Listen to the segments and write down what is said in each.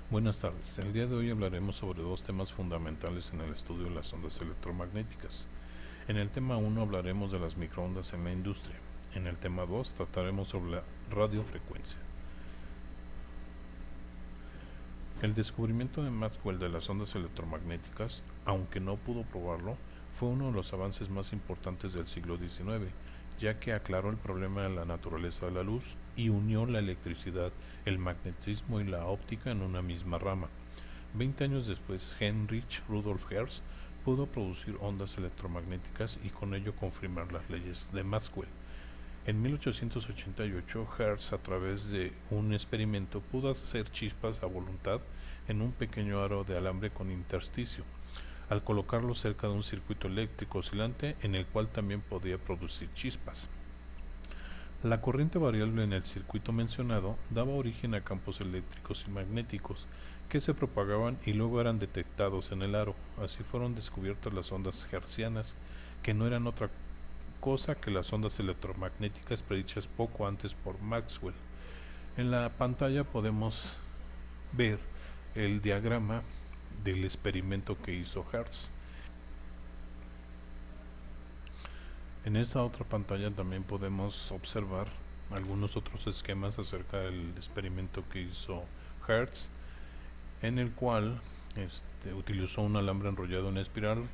Buenas tardes. El día de hoy hablaremos sobre dos temas fundamentales en el estudio de las ondas electromagnéticas. En el tema 1 hablaremos de las microondas en la industria. En el tema 2 trataremos sobre la radiofrecuencia. El descubrimiento de Maxwell de las ondas electromagnéticas, aunque no pudo probarlo, fue uno de los avances más importantes del siglo XIX, ya que aclaró el problema de la naturaleza de la luz y unió la electricidad, el magnetismo y la óptica en una misma rama. 20 años después, Heinrich Rudolf Hertz pudo producir ondas electromagnéticas y con ello confirmar las leyes de Maxwell. En 1888, Hertz, a través de un experimento, pudo hacer chispas a voluntad en un pequeño aro de alambre con intersticio, al colocarlo cerca de un circuito eléctrico oscilante en el cual también podía producir chispas. La corriente variable en el circuito mencionado daba origen a campos eléctricos y magnéticos que se propagaban y luego eran detectados en el aro. Así fueron descubiertas las ondas hertzianas, que no eran otra cosa que las ondas electromagnéticas predichas poco antes por Maxwell. En la pantalla podemos ver el diagrama del experimento que hizo Hertz. En esta otra pantalla también podemos observar algunos otros esquemas acerca del experimento que hizo Hertz, en el cual utilizó un alambre enrollado en espiral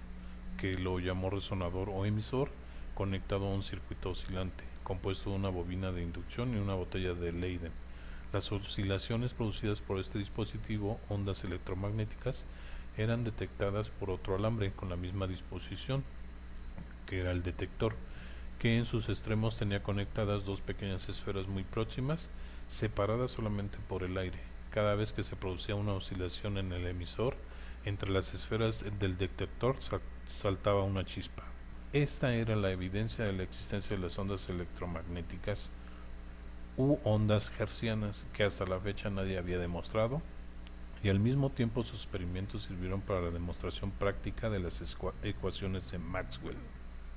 que lo llamó resonador o emisor, conectado a un circuito oscilante compuesto de una bobina de inducción y una botella de Leyden. Las oscilaciones producidas por este dispositivo, ondas electromagnéticas, eran detectadas por otro alambre con la misma disposición, que era el detector, que en sus extremos tenía conectadas dos pequeñas esferas muy próximas, separadas solamente por el aire. Cada vez que se producía una oscilación en el emisor, entre las esferas del detector saltaba una chispa. Esta era la evidencia de la existencia de las ondas electromagnéticas u ondas hertzianas que hasta la fecha nadie había demostrado, y al mismo tiempo sus experimentos sirvieron para la demostración práctica de las ecuaciones de Maxwell.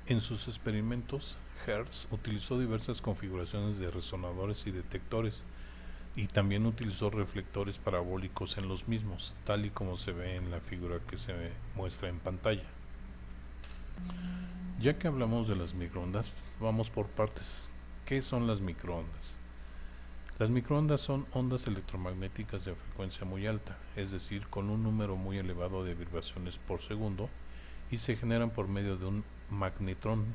En sus experimentos, Hertz utilizó diversas configuraciones de resonadores y detectores, y también utilizó reflectores parabólicos en los mismos, tal y como se ve en la figura que se muestra en pantalla. Ya que hablamos de las microondas, vamos por partes. ¿Qué son las microondas? Las microondas son ondas electromagnéticas de frecuencia muy alta, es decir, con un número muy elevado de vibraciones por segundo, y se generan por medio de un magnetrón.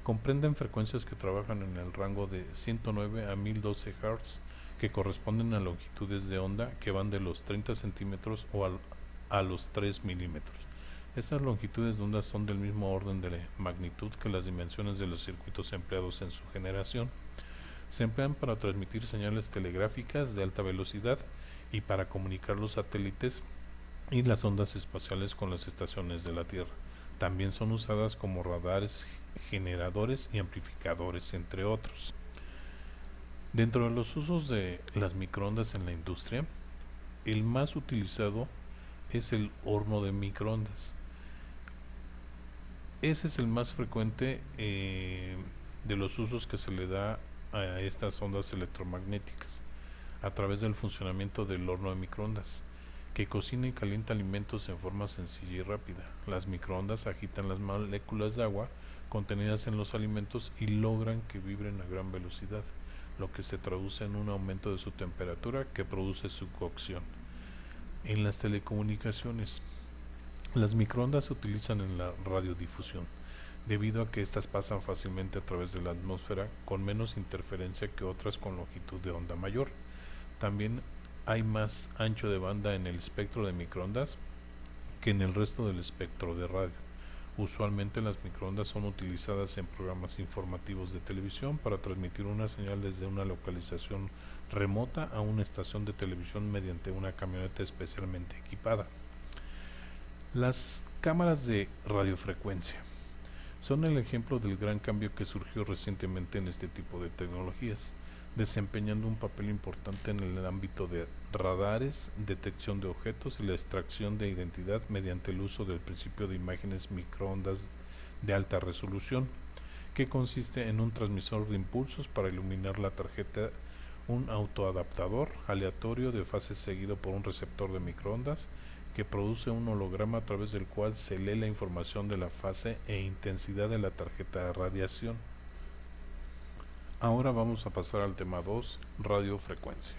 Comprenden frecuencias que trabajan en el rango de 109 a 1012 Hz, que corresponden a longitudes de onda que van de los 30 centímetros a los 3 milímetros. Estas longitudes de onda son del mismo orden de magnitud que las dimensiones de los circuitos empleados en su generación. Se emplean para transmitir señales telegráficas de alta velocidad y para comunicar los satélites y las ondas espaciales con las estaciones de la Tierra. También son usadas como radares, generadores y amplificadores, entre otros. Dentro de los usos de las microondas en la industria, el más utilizado es el horno de microondas. Ese es el más frecuente de los usos que se le da a estas ondas electromagnéticas a través del funcionamiento del horno de microondas, que cocina y calienta alimentos en forma sencilla y rápida. Las microondas agitan las moléculas de agua contenidas en los alimentos y logran que vibren a gran velocidad, lo que se traduce en un aumento de su temperatura que produce su cocción. En las telecomunicaciones, las microondas se utilizan en la radiodifusión, debido a que éstas pasan fácilmente a través de la atmósfera con menos interferencia que otras con longitud de onda mayor. También hay más ancho de banda en el espectro de microondas que en el resto del espectro de radio. Usualmente las microondas son utilizadas en programas informativos de televisión para transmitir una señal desde una localización remota a una estación de televisión mediante una camioneta especialmente equipada. Las cámaras de radiofrecuencia son el ejemplo del gran cambio que surgió recientemente en este tipo de tecnologías, desempeñando un papel importante en el ámbito de radares, detección de objetos y la extracción de identidad mediante el uso del principio de imágenes microondas de alta resolución, que consiste en un transmisor de impulsos para iluminar la tarjeta un autoadaptador aleatorio de fase seguido por un receptor de microondas que produce un holograma a través del cual se lee la información de la fase e intensidad de la tarjeta de radiación. Ahora vamos a pasar al tema 2, radiofrecuencia.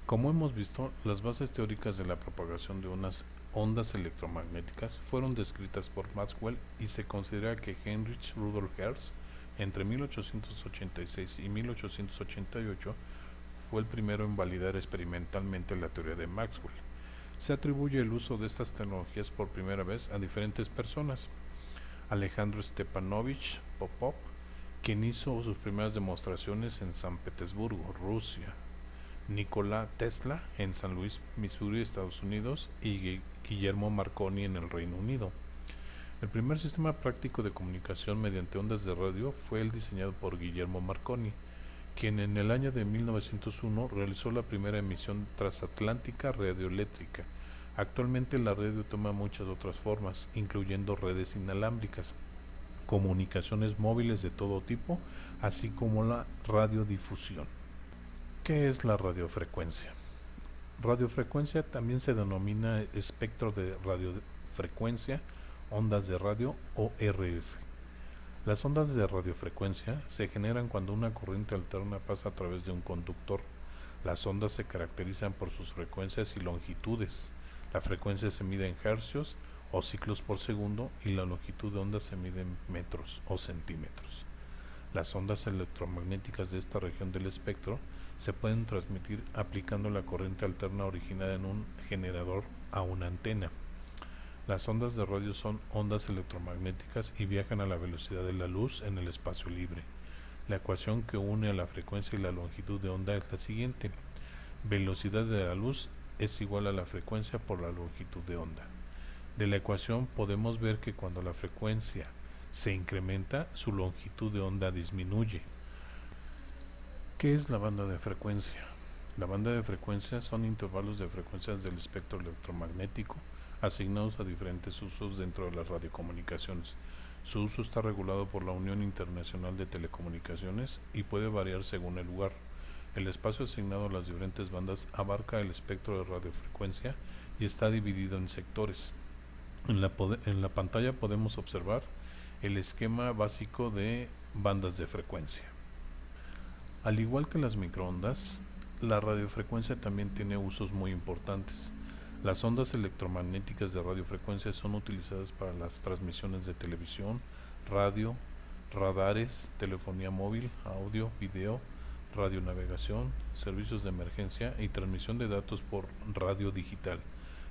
Como hemos visto, las bases teóricas de la propagación de unas ondas electromagnéticas fueron descritas por Maxwell y se considera que Heinrich Rudolf Hertz, entre 1886 y 1888, fue el primero en validar experimentalmente la teoría de Maxwell. Se atribuye el uso de estas tecnologías por primera vez a diferentes personas. Alejandro Stepanovich Popov, quien hizo sus primeras demostraciones en San Petersburgo, Rusia; Nikola Tesla en San Luis, Missouri, Estados Unidos; y Guillermo Marconi en el Reino Unido. El primer sistema práctico de comunicación mediante ondas de radio fue el diseñado por Guillermo Marconi, quien en el año de 1901 realizó la primera emisión transatlántica radioeléctrica. Actualmente la radio toma muchas otras formas, incluyendo redes inalámbricas, comunicaciones móviles de todo tipo, así como la radiodifusión. ¿Qué es la radiofrecuencia? Radiofrecuencia también se denomina espectro de radiofrecuencia, ondas de radio o RF. Las ondas de radiofrecuencia se generan cuando una corriente alterna pasa a través de un conductor. Las ondas se caracterizan por sus frecuencias y longitudes. La frecuencia se mide en hercios o ciclos por segundo y la longitud de onda se mide en metros o centímetros. Las ondas electromagnéticas de esta región del espectro se pueden transmitir aplicando la corriente alterna originada en un generador a una antena. Las ondas de radio son ondas electromagnéticas y viajan a la velocidad de la luz en el espacio libre. La ecuación que une a la frecuencia y la longitud de onda es la siguiente: velocidad de la luz es igual a la frecuencia por la longitud de onda. De la ecuación podemos ver que cuando la frecuencia se incrementa, su longitud de onda disminuye. ¿Qué es la banda de frecuencia? La banda de frecuencia son intervalos de frecuencias del espectro electromagnético asignados a diferentes usos dentro de las radiocomunicaciones. Su uso está regulado por la Unión Internacional de Telecomunicaciones y puede variar según el lugar. El espacio asignado a las diferentes bandas abarca el espectro de radiofrecuencia y está dividido en sectores. En la pantalla podemos observar el esquema básico de bandas de frecuencia. Al igual que las microondas, la radiofrecuencia también tiene usos muy importantes. Las ondas electromagnéticas de radiofrecuencia son utilizadas para las transmisiones de televisión, radio, radares, telefonía móvil, audio, video, radionavegación, servicios de emergencia y transmisión de datos por radio digital,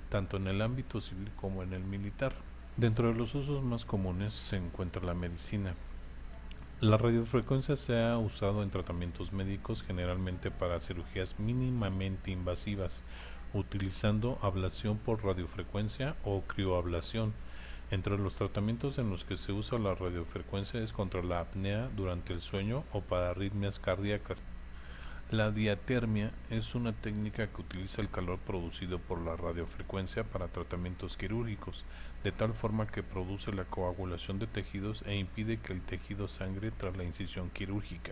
tanto en el ámbito civil como en el militar. Dentro de los usos más comunes se encuentra la medicina. La radiofrecuencia se ha usado en tratamientos médicos, generalmente para cirugías mínimamente invasivas, utilizando ablación por radiofrecuencia o crioablación. Entre los tratamientos en los que se usa la radiofrecuencia es contra la apnea durante el sueño o para arritmias cardíacas. La diatermia es una técnica que utiliza el calor producido por la radiofrecuencia para tratamientos quirúrgicos, de tal forma que produce la coagulación de tejidos e impide que el tejido sangre tras la incisión quirúrgica,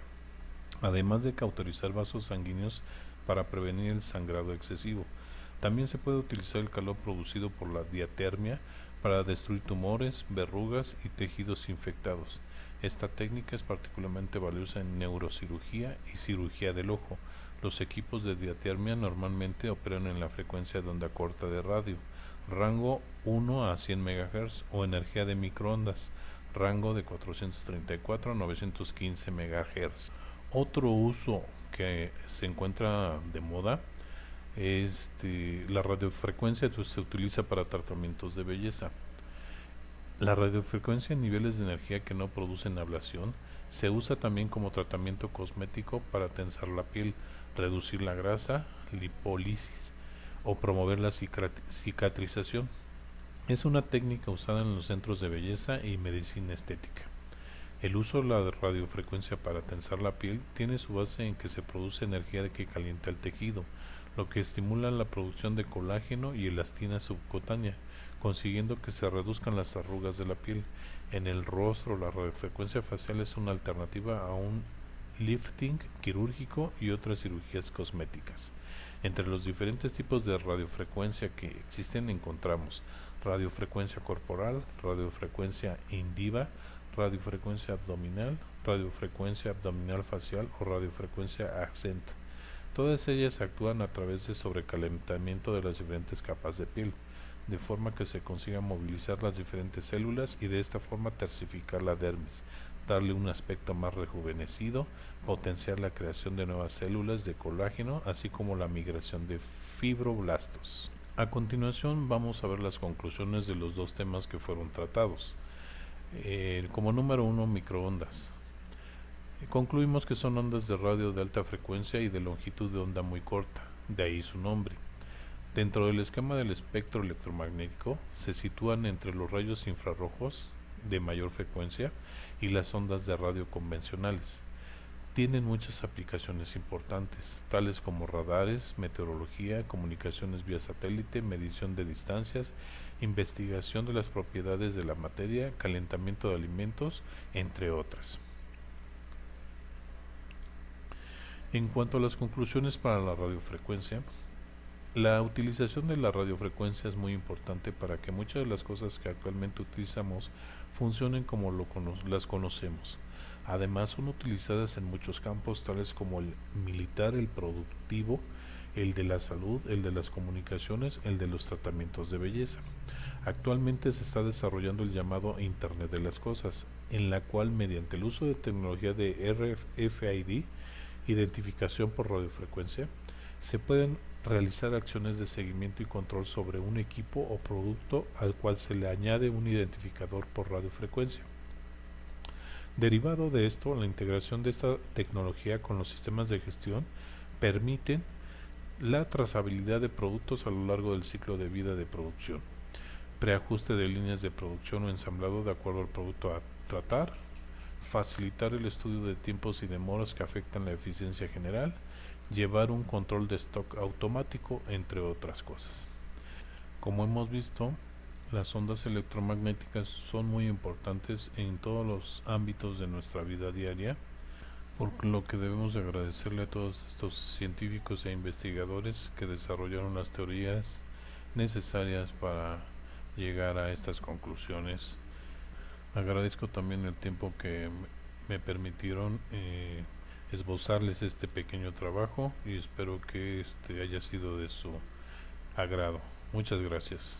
además de cauterizar vasos sanguíneos para prevenir el sangrado excesivo. También se puede utilizar el calor producido por la diatermia para destruir tumores, verrugas y tejidos infectados. Esta técnica es particularmente valiosa en neurocirugía y cirugía del ojo. Los equipos de diatermia normalmente operan en la frecuencia de onda corta de radio, rango 1 a 100 MHz, o energía de microondas, rango de 434 a 915 MHz. Otro uso que se encuentra de moda es la radiofrecuencia se utiliza para tratamientos de belleza. La radiofrecuencia en niveles de energía que no producen ablación se usa también como tratamiento cosmético para tensar la piel, reducir la grasa, lipólisis o promover la cicatrización. Es una técnica usada en los centros de belleza y medicina estética. El uso de la radiofrecuencia para tensar la piel tiene su base en que se produce energía que calienta el tejido, lo que estimula la producción de colágeno y elastina subcutánea, consiguiendo que se reduzcan las arrugas de la piel. En el rostro, la radiofrecuencia facial es una alternativa a un lifting quirúrgico y otras cirugías cosméticas. Entre los diferentes tipos de radiofrecuencia que existen encontramos radiofrecuencia corporal, radiofrecuencia indiva, radiofrecuencia abdominal facial o radiofrecuencia accent. Todas ellas actúan a través de sobrecalentamiento de las diferentes capas de piel, de forma que se consiga movilizar las diferentes células y de esta forma tersificar la dermis, darle un aspecto más rejuvenecido, potenciar la creación de nuevas células de colágeno, así como la migración de fibroblastos. A continuación vamos a ver las conclusiones de los dos temas que fueron tratados. Como número 1, microondas. Concluimos que son ondas de radio de alta frecuencia y de longitud de onda muy corta, de ahí su nombre. Dentro del esquema del espectro electromagnético se sitúan entre los rayos infrarrojos de mayor frecuencia y las ondas de radio convencionales. Tienen muchas aplicaciones importantes, tales como radares, meteorología, comunicaciones vía satélite, medición de distancias, investigación de las propiedades de la materia, calentamiento de alimentos, entre otras. En cuanto a las conclusiones para la radiofrecuencia, la utilización de la radiofrecuencia es muy importante para que muchas de las cosas que actualmente utilizamos funcionen como las conocemos. Además, son utilizadas en muchos campos, tales como el militar, el productivo, el de la salud, el de las comunicaciones, el de los tratamientos de belleza. Actualmente se está desarrollando el llamado Internet de las Cosas, en la cual mediante el uso de tecnología de RFID, identificación por radiofrecuencia, se pueden realizar acciones de seguimiento y control sobre un equipo o producto al cual se le añade un identificador por radiofrecuencia. Derivado de esto, la integración de esta tecnología con los sistemas de gestión permiten la trazabilidad de productos a lo largo del ciclo de vida de producción, preajuste de líneas de producción o ensamblado de acuerdo al producto a tratar, facilitar el estudio de tiempos y demoras que afectan la eficiencia general, llevar un control de stock automático, entre otras cosas. Como hemos visto, las ondas electromagnéticas son muy importantes en todos los ámbitos de nuestra vida diaria, por lo que debemos de agradecerle a todos estos científicos e investigadores que desarrollaron las teorías necesarias para llegar a estas conclusiones. Agradezco también el tiempo que me permitieron esbozarles este pequeño trabajo y espero que haya sido de su agrado. Muchas gracias.